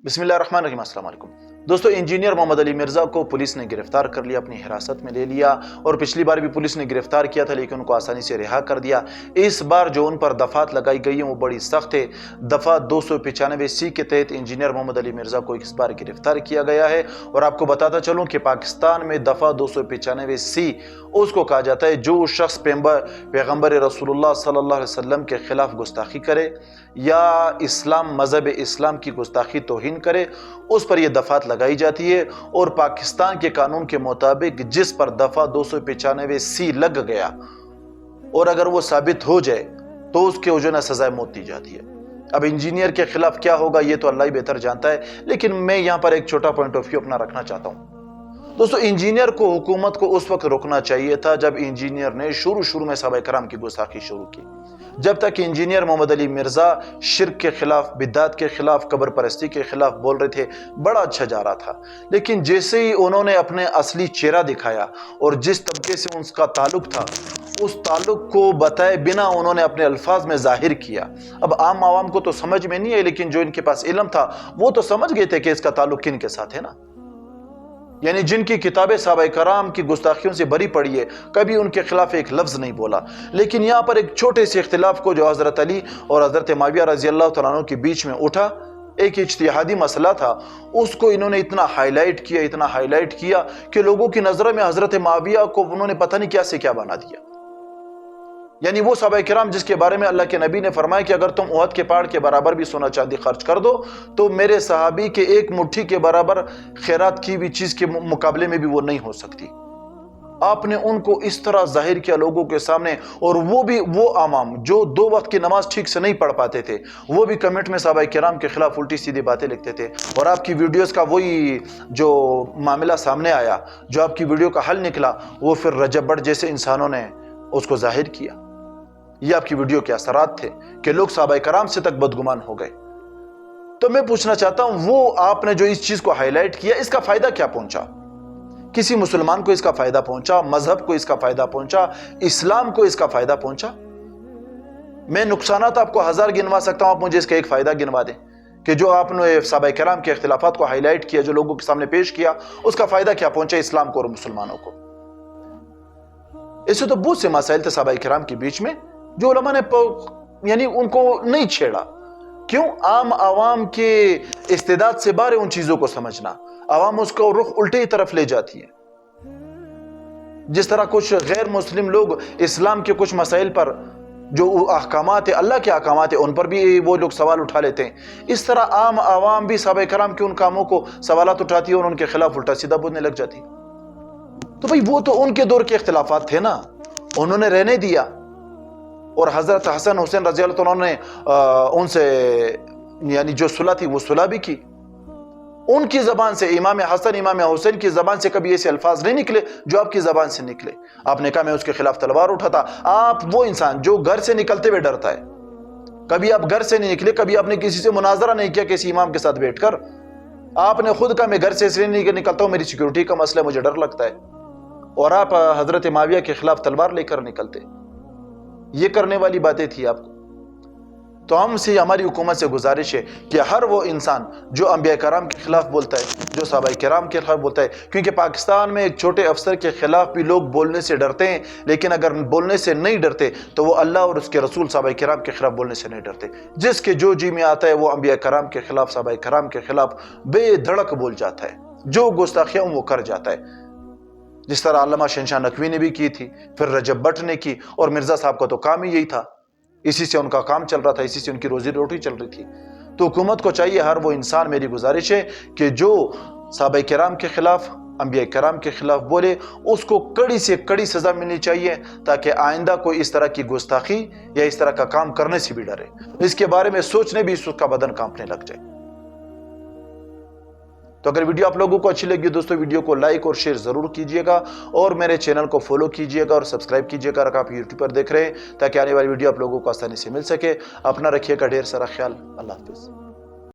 بسم اللہ الرحمن الرحیم۔ السلام علیکم دوستو، انجینئر محمد علی مرزا کو پولیس نے گرفتار کر لیا، اپنی حراست میں لے لیا، اور پچھلی بار بھی پولیس نے گرفتار کیا تھا لیکن ان کو آسانی سے رہا کر دیا۔ اس بار جو ان پر دفعات لگائی گئی ہیں وہ بڑی سخت ہے۔ دفعہ 295C کے تحت انجینئر محمد علی مرزا کو اس بار گرفتار کیا گیا ہے، اور آپ کو بتاتا چلوں کہ پاکستان میں دفعہ 295C اس کو کہا جاتا ہے جو شخص پیغمبر رسول اللہ صلی اللہ علیہ وسلم کے خلاف گستاخی کرے یا مذہب اسلام کی گستاخی توہین کرے، اس پر یہ دفعات لگائی جاتی ہے۔ اور پاکستان کے قانون کے مطابق جس پر دفعہ 295C لگ گیا اور اگر وہ ثابت ہو جائے تو اس کے جو ہے سزائے موت دی جاتی ہے۔ اب انجینئر کے خلاف کیا ہوگا یہ تو اللہ ہی بہتر جانتا ہے، لیکن میں یہاں پر ایک چھوٹا پوائنٹ آف ویو اپنا رکھنا چاہتا ہوں۔ دوستو، انجینئر کو حکومت کو اس وقت روکنا چاہیے تھا جب انجینئر نے شروع میں صحابہ کرام کی گستاخی شروع کی۔ جب تک انجینئر محمد علی مرزا شرک کے خلاف، بدعت کے خلاف، قبر پرستی کے خلاف بول رہے تھے، بڑا اچھا جا رہا تھا، لیکن جیسے ہی انہوں نے اپنے اصلی چہرہ دکھایا اور جس طبقے سے ان کا تعلق تھا اس تعلق کو بتائے بنا انہوں نے اپنے الفاظ میں ظاہر کیا۔ اب عام عوام کو تو سمجھ میں نہیں ہے، لیکن جو ان کے پاس علم تھا وہ تو سمجھ گئے تھے کہ اس کا تعلق کن کے ساتھ ہے نا۔ یعنی جن کی کتابیں صحابہ کرام کی گستاخیوں سے بری پڑی ہے، کبھی ان کے خلاف ایک لفظ نہیں بولا۔ لیکن یہاں پر ایک چھوٹے سے اختلاف کو جو حضرت علی اور حضرت معاویہ رضی اللہ تعالیٰ عنہ کے بیچ میں اٹھا، ایک اجتہادی مسئلہ تھا، اس کو انہوں نے اتنا ہائی لائٹ کیا کہ لوگوں کی نظروں میں حضرت معاویہ کو انہوں نے پتہ نہیں کیا سے کیا بنا دیا۔ یعنی وہ صحابہ کرام جس کے بارے میں اللہ کے نبی نے فرمایا کہ اگر تم احد کے پہاڑ کے برابر بھی سونا چاندی خرچ کر دو تو میرے صحابی کے ایک مٹھی کے برابر خیرات کی بھی چیز کے مقابلے میں بھی وہ نہیں ہو سکتی۔ آپ نے ان کو اس طرح ظاہر کیا لوگوں کے سامنے، اور وہ عوام جو 2 وقت کی نماز ٹھیک سے نہیں پڑھ پاتے تھے وہ بھی کمنٹ میں صحابہ کرام کے خلاف الٹی سیدھی باتیں لکھتے تھے، اور آپ کی ویڈیوز کا وہی جو معاملہ سامنے آیا، جو آپ کی ویڈیو کا حل نکلا، وہ پھر رجب بٹ جیسے انسانوں نے اس کو ظاہر کیا۔ یہ آپ کی ویڈیو کے اثرات تھے کہ لوگ صحابہ کرام سے تک بدگمان ہو گئے۔ تو میں پوچھنا چاہتا ہوں، وہ آپ نے جو اس چیز کو ہائی لائٹ کیا، اس کا فائدہ کیا پہنچا؟ کسی مسلمان کو اس کا فائدہ پہنچا؟ مذہب کو اس کا فائدہ پہنچا؟ اسلام کو اس کا فائدہ پہنچا؟ میں نقصانات آپ کو 1000 گنوا سکتا ہوں، آپ مجھے اس کا ایک فائدہ گنوا دیں کہ جو آپ نے صحابہ کرام کے اختلافات کو ہائی لائٹ کیا، جو لوگوں کے سامنے پیش کیا، اس کا فائدہ کیا پہنچا اسلام کو اور مسلمانوں کو؟ اسے تو بہت سے مسائل تھے صحابہ کرام کے بیچ میں جو علماء نے یعنی ان کو نہیں چھیڑا۔ کیوں؟ عام عوام کے استعداد سے باہر ان چیزوں کو سمجھنا، عوام اس کو رخ الٹے طرف لے جاتی ہے۔ جس طرح کچھ غیر مسلم لوگ اسلام کے کچھ مسائل پر جو احکامات ہیں، اللہ کے احکامات ہیں، ان پر بھی وہ لوگ سوال اٹھا لیتے ہیں، اس طرح عام عوام بھی صحابہ کرام کے ان کاموں کو سوالات اٹھاتی ہے اور ان کے خلاف الٹا سیدھا بولنے لگ جاتی۔ تو بھئی وہ تو ان کے دور کے اختلافات تھے نا، انہوں نے رہنے دیا، اور حضرت حسن حسین رضی اللہ عنہ نے ان سے یعنی جو صلح تھی وہ صلح بھی کی۔ ان کی زبان سے، امام حسن امام حسین کی زبان سے کبھی ایسے الفاظ نہیں نکلے جو آپ کی زبان سے نکلے۔ آپ نے کہا میں اس کے خلاف تلوار اٹھاتا۔ آپ وہ انسان جو گھر سے نکلتے ہوئے ڈرتا ہے، کبھی آپ گھر سے نہیں نکلے، کبھی آپ نے کسی سے مناظرہ نہیں کیا کسی امام کے ساتھ بیٹھ کر، آپ نے خود کہا میں گھر سے اس لیے نہیں نکلتا ہوں، میری سیکیورٹی کا مسئلہ، مجھے ڈر لگتا ہے، اور آپ حضرت معاویہ کے خلاف تلوار لے کر نکلتے۔ یہ کرنے والی باتیں تھی آپ کو۔ تو ہم سے، ہماری حکومت سے گزارش ہے کہ ہر وہ انسان جو انبیاء کرام کے خلاف بولتا ہے، جو صحابہ کرام کے خلاف بولتا ہے، کیونکہ پاکستان میں ایک چھوٹے افسر کے خلاف بھی لوگ بولنے سے ڈرتے ہیں، لیکن اگر بولنے سے نہیں ڈرتے تو وہ اللہ اور اس کے رسول صحابہ کرام کے خلاف بولنے سے نہیں ڈرتے۔ جس کے جو جی میں آتا ہے وہ انبیاء کرام کے خلاف، صحابہ کرام کے خلاف بے دھڑک بول جاتا ہے، جو گستاخیاں وہ کر جاتا ہے، جس طرح علامہ شہنشاہ نقوی نے بھی کی تھی، پھر رجب بٹ نے کی، اور مرزا صاحب کا تو کام ہی یہی تھا، اسی سے ان کا کام چل رہا تھا، اسی سے ان کی روزی روٹی چل رہی تھی۔ تو حکومت کو چاہیے، ہر وہ انسان، میری گزارش ہے کہ جو صحابہ کرام کے خلاف، انبیاء کرام کے خلاف بولے، اس کو کڑی سے کڑی سزا ملنی چاہیے، تاکہ آئندہ کوئی اس طرح کی گستاخی یا اس طرح کا کام کرنے سے بھی ڈرے، اس کے بارے میں سوچنے بھی اس کا بدن کانپنے لگ جائے۔ تو اگر ویڈیو آپ لوگوں کو اچھی لگی دوستو، ویڈیو کو لائک اور شیئر ضرور کیجئے گا، اور میرے چینل کو فالو کیجئے گا اور سبسکرائب کیجئے گا اگر آپ یوٹیوب پر دیکھ رہے ہیں، تاکہ آنے والی ویڈیو آپ لوگوں کو آسانی سے مل سکے۔ اپنا رکھیے گا ڈھیر سارا خیال۔ اللہ حافظ۔